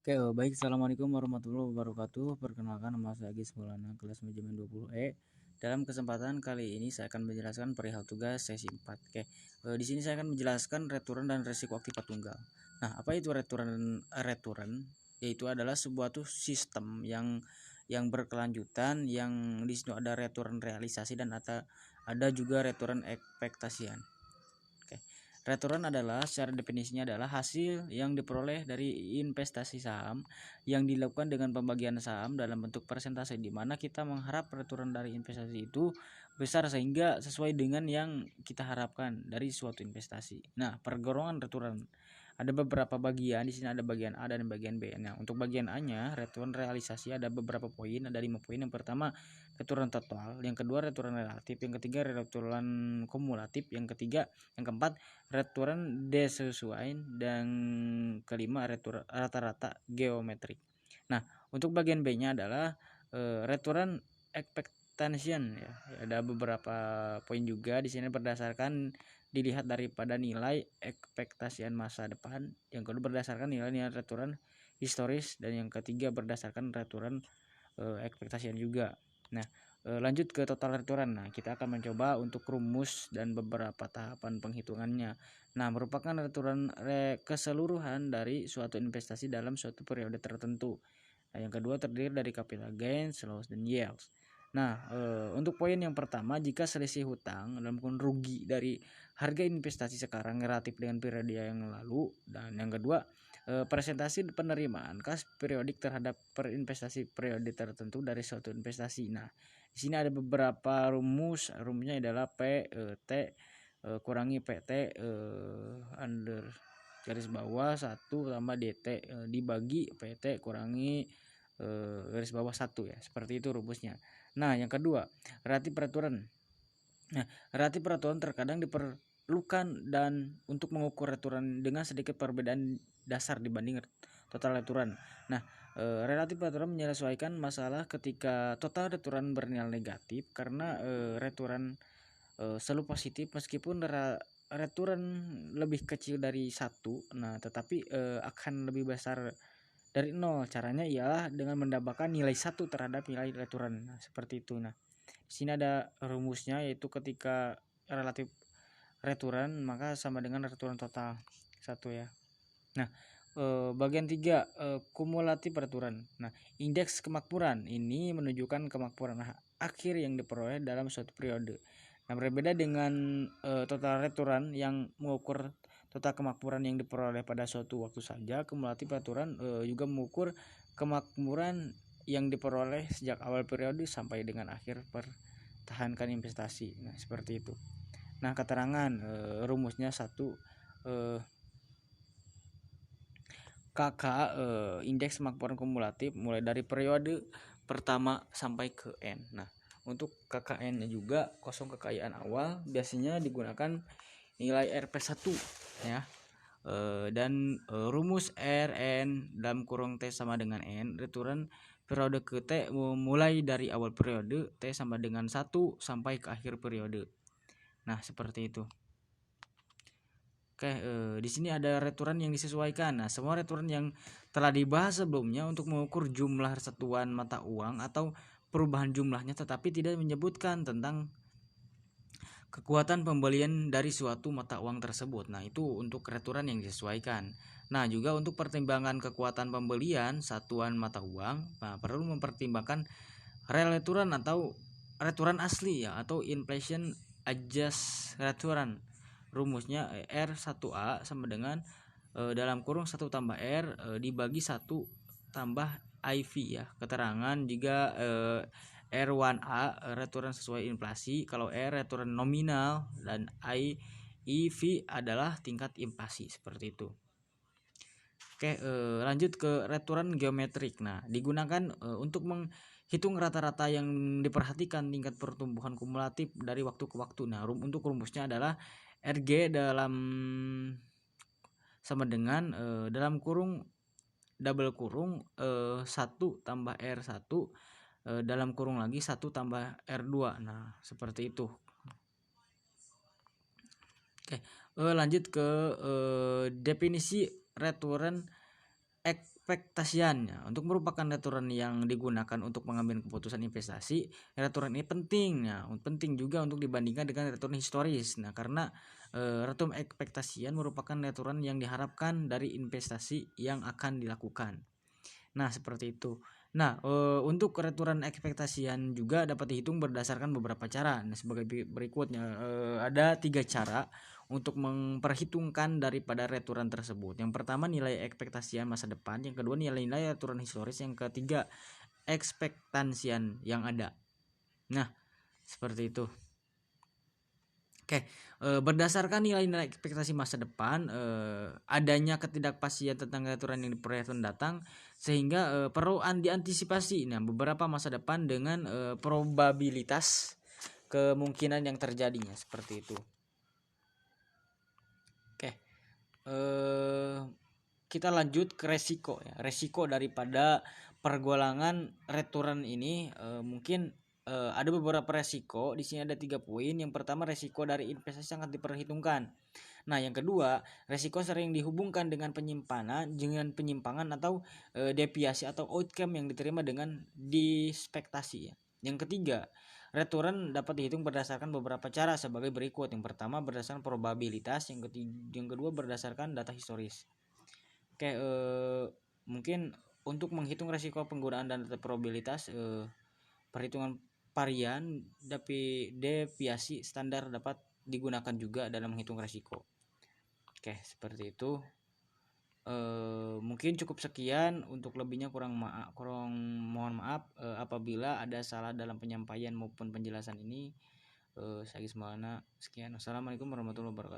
Oke, baik. Assalamualaikum warahmatullahi wabarakatuh. Perkenalkan, nama saya Agis Maulana, kelas manajemen 20E. Dalam kesempatan kali ini saya akan menjelaskan perihal tugas sesi 4. Oke, di sini saya akan menjelaskan return dan resiko aktifat tunggal. Nah, apa itu return? Return yaitu adalah sebuah sistem yang berkelanjutan, yang di situ ada return realisasi dan ada juga return ekspektasian. Return adalah secara definisinya adalah hasil yang diperoleh dari investasi saham yang dilakukan dengan pembagian saham dalam bentuk persentase, di mana kita mengharap return dari investasi itu besar sehingga sesuai dengan yang kita harapkan dari suatu investasi. Nah, pergolongan return ada beberapa bagian. Di sini ada bagian A dan bagian B. Nah, untuk bagian A-nya, return realisasi ada beberapa poin, ada 5 poin. Yang pertama, return total, yang kedua return relatif, yang ketiga return kumulatif, yang keempat return desesuaian, dan kelima return rata-rata geometrik. Nah, untuk bagian B-nya adalah return expectation ya. Ada beberapa poin juga di sini berdasarkan dilihat daripada nilai ekspektasian masa depan, yang kedua berdasarkan nilai-nilai return historis, dan yang ketiga berdasarkan return ekspektasian juga. Nah, lanjut ke total return. Nah, kita akan mencoba untuk rumus dan beberapa tahapan penghitungannya. Nah, merupakan return keseluruhan dari suatu investasi dalam suatu periode tertentu. Nah, yang kedua terdiri dari capital gains, loss, dan yields. Nah, untuk poin yang pertama, jika selisih hutang dalam kurun rugi dari harga investasi sekarang relatif dengan periode yang lalu, dan yang kedua presentasi penerimaan kas periodik terhadap perinvestasi periode tertentu dari suatu investasi. Nah, di sini ada beberapa rumusnya adalah T kurangi PT under garis bawah 1 tambah DT dibagi PT kurangi garis bawah 1 ya. Seperti itu rumusnya. Nah, yang kedua, relatif return. Nah, relatif return terkadang diperlukan dan untuk mengukur return dengan sedikit perbedaan dasar dibanding total return. Nah, relatif return menyesuaikan masalah ketika total return bernilai negatif karena return selalu positif meskipun return lebih kecil dari 1. Nah, tetapi akan lebih besar dari 0. Caranya ialah dengan menambahkan nilai 1 terhadap nilai return. Nah, seperti itu. Nah, di sini ada rumusnya, yaitu ketika relatif return maka sama dengan return total 1 ya. Nah, bagian 3 kumulatif return. Nah, indeks kemakmuran ini menunjukkan kemakmuran akhir yang diperoleh dalam suatu periode. Nah, berbeda dengan total return yang mengukur total kemakmuran yang diperoleh pada suatu waktu saja, kumulatif return juga mengukur kemakmuran yang diperoleh sejak awal periode sampai dengan akhir pertahankan investasi. Nah, seperti itu. Nah, keterangan rumusnya 1 KK indeks kemakmuran kumulatif mulai dari periode pertama sampai ke N. Nah, untuk KKN-nya juga kosong kekayaan awal biasanya digunakan nilai RP1 ya. Dan rumus RN dalam kurung T sama dengan N, return periode ke T mulai dari awal periode T sama dengan 1 sampai ke akhir periode. Nah, seperti itu. Oke, di sini ada return yang disesuaikan. Nah, semua return yang telah dibahas sebelumnya untuk mengukur jumlah satuan mata uang atau perubahan jumlahnya, tetapi tidak menyebutkan tentang kekuatan pembelian dari suatu mata uang tersebut. Nah, itu untuk return yang disesuaikan. Nah, juga untuk pertimbangan kekuatan pembelian satuan mata uang, nah, perlu mempertimbangkan real return atau return asli ya, atau inflation adjust return. Rumusnya R1A sama dengan dalam kurung 1 tambah R dibagi 1 tambah IV ya. Keterangan jika R1A return sesuai inflasi, kalau R return nominal, dan IV adalah tingkat inflasi, seperti itu. Oke, lanjut ke return geometrik. Nah, digunakan untuk menghitung rata-rata yang diperhatikan tingkat pertumbuhan kumulatif dari waktu ke waktu. Nah, untuk rumusnya adalah RG dalam sama dengan dalam kurung double kurung 1 tambah R1 dalam kurung lagi 1 tambah R2. Nah, seperti itu. Oke, lanjut ke definisi return ekspektasiannya untuk merupakan aturan yang digunakan untuk mengambil keputusan investasi. Aturan ini penting, penting juga untuk dibandingkan dengan aturan historis. Nah, karena aturan ekspektasian merupakan aturan yang diharapkan dari investasi yang akan dilakukan. Nah, seperti itu. Nah, untuk aturan ekspektasian juga dapat dihitung berdasarkan beberapa cara. Nah, sebagai berikutnya, ada 3 cara untuk memperhitungkan daripada returan tersebut. Yang pertama, nilai ekspektasian masa depan. Yang kedua, nilai-nilai aturan historis. Yang ketiga, ekspektansian yang ada. Nah, seperti itu. Oke, berdasarkan nilai-nilai ekspektasi masa depan, adanya ketidakpastian tentang aturan yang diperhitungkan datang, sehingga perlu diantisipasi. Nah, beberapa masa depan dengan probabilitas kemungkinan yang terjadinya seperti itu. Oke, kita lanjut ke resiko ya. Resiko daripada pergolakan return ini mungkin ada beberapa resiko. Di sini ada 3 poin. Yang pertama, resiko dari investasi sangat diperhitungkan. Nah, yang kedua, resiko sering dihubungkan dengan penyimpangan atau deviasi atau outcome yang diterima dengan dispektasi ya. Yang ketiga, return dapat dihitung berdasarkan beberapa cara sebagai berikut. Yang pertama, berdasarkan probabilitas. Yang kedua, berdasarkan data historis. Oke, mungkin untuk menghitung resiko penggunaan data probabilitas, perhitungan varian deviasi standar dapat digunakan juga dalam menghitung resiko. Oke, seperti itu. Mungkin cukup sekian. Untuk lebihnya kurang mohon maaf apabila ada salah dalam penyampaian maupun penjelasan ini. Saya Gismana, sekian. Wassalamualaikum warahmatullahi wabarakatuh.